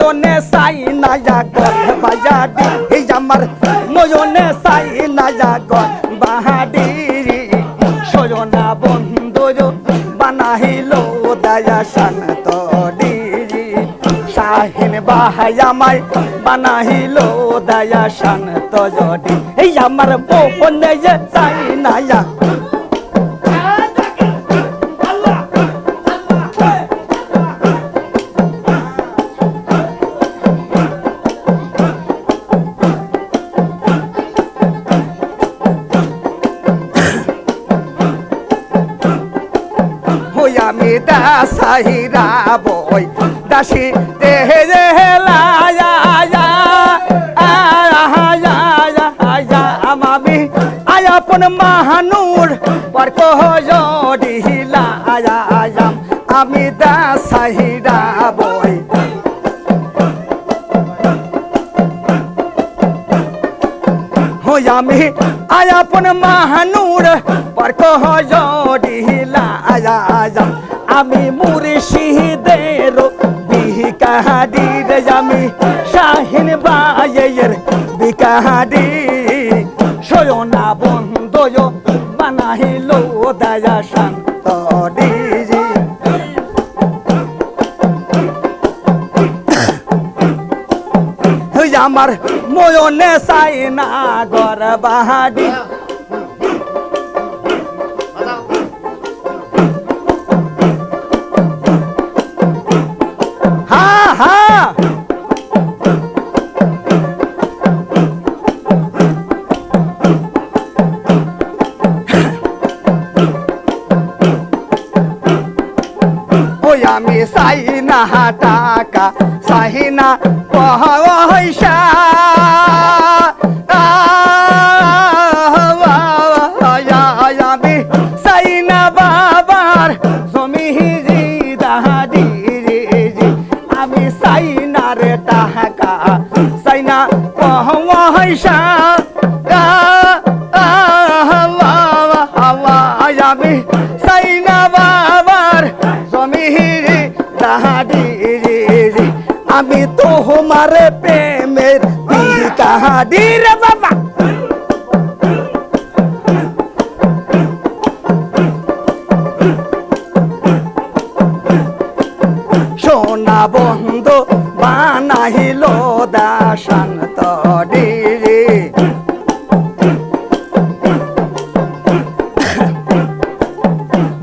ময়নে সাই নায়া গর বাজাডি এই আমার ময়নে সাই নায়া গর বাহাডি সজনা বন্ধু বানাইলো দয়া শান্ত ডিরি শাহিন বাহাই আমায় বানাইলো দয়া শান্ত জডি এই আমার ময়নে সাই নায়া আমি দাসাহিরা বই দাসী দেহে আমি আয়াপন মাহানুর পর কহিলা আমি দাসাহিরা বই আমি আয়াপন মাহানুর পর কহিলা আমি মুর্শিদের বিকাহাদির আমি শাহিন বায়ের বিকাহাদি সয়না বন্ধ বানাইল দয়া শান্ত ডিজি আমার ময়নে সাই না গর বাহাডি আমি সাইনা টাকা সাইনা পয়সা আমি সাইনা বাবার জমিরি দাহাদি আমি সাইনার টাকা সাইনা পয়সা আমি সাইনা বাবার জমিরি দাহাদি আমি তোমার প্রেমের বিকাহাদি রে বাবা সোনা বন্ধু বানাইল দাশান্ত ডিরি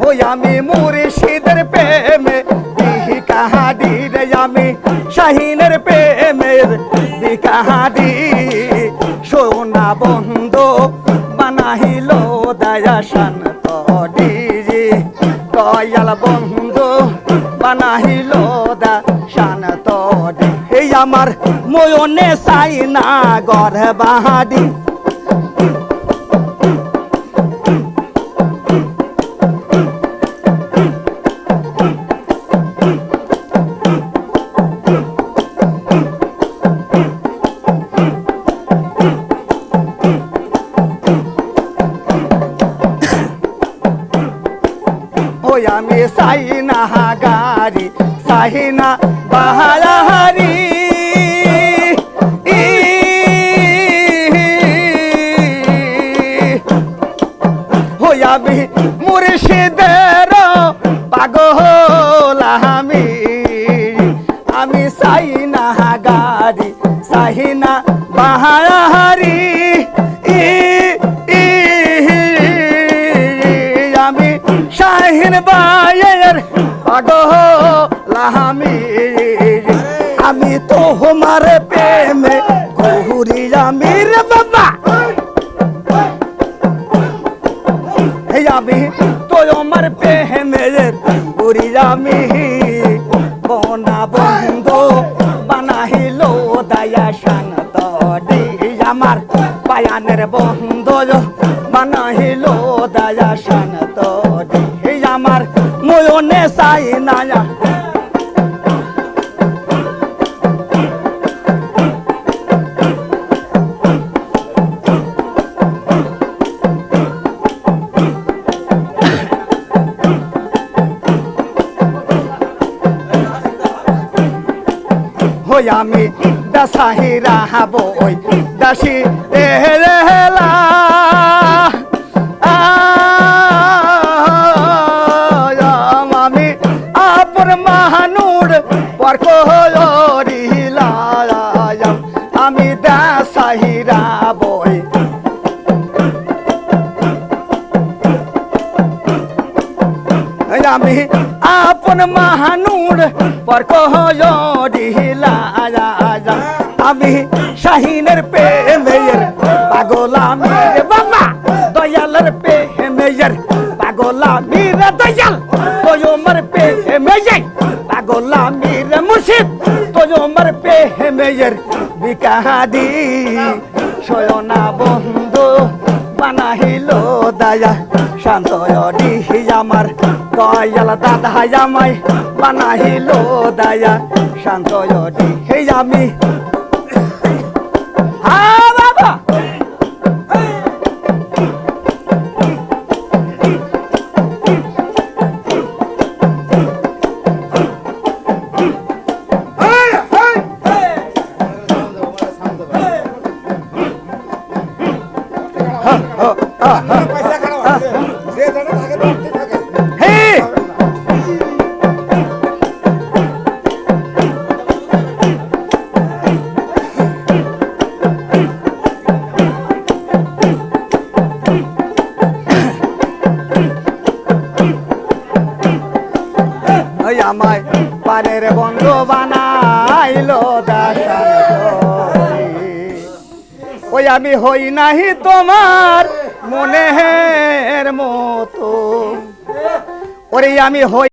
ওই আমি মুর্শিদের প্রেমে বিকাহাদি রে আমি শাহিনের প্রেমের বিকাহাদি সোনা বন্ধু বানাইল দয়া শান্ত ডিরি দয়াল বন্ধু বানাইল দা শান্ত এই আমার ময়নে সাই না গর বাহাডি আমি সাইনা গারি সাইনা বাহারি আমি মুর্শিদের পাগল আমি সাইনা গারি সাইনা বাহারি আমি শাহিন বায়ের পাগল আমি তোমার প্রেমে ঘুরি আমি রে বাবা আমি তোমার প্রেমের ঘুরি আমি বনা বন্ধু বানাইল দয়া শান্ত আমার পায়ানের বন্ধু বানাইল দয়া শান্ত আমার ময়নে সাই নায়া আমি দাসাহিরা বই দাসী এলা আমি আপন মাহানুর পরক হরিলা আমি দাসাহিরা বই আমি আপন মাহানুর পরক হরিলা আমি শাহিনের প্রেমের পাগলামি রে বাবা দয়ালের প্রেমের পাগলামি রে দয়াল তোর প্রেমের পাগলামি রে মুর্শিদ তোর প্রেমের বিকাহাদি সয়না বন্ধু বানাহিল দয়া শান্ত আমার দয়াল দাদা আমায় বানাহিল দয়া শান্ত আমি হ্যাঁ বাবা আমায় পারের বন্ধু বানাইলো ওই আমি হই নাহি তোমার মনের মতো ওরে আমি হই